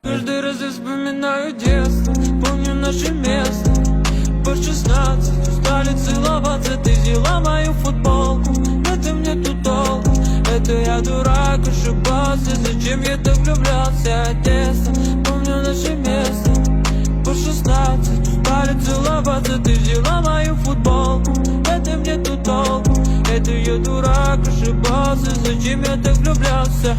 Каждый раз я вспоминаю детство, помню наше место. По 16 устали целоваться, ты взяла мою футболку. Это мне тут толку, это я дурак, ошибался. Зачем я так влюблялся, Одесса, помню наше место. По 16 устали целоваться, ты взяла мою футболку. Это мне тут толку, это я дурак, ошибался. Зачем я так влюблялся,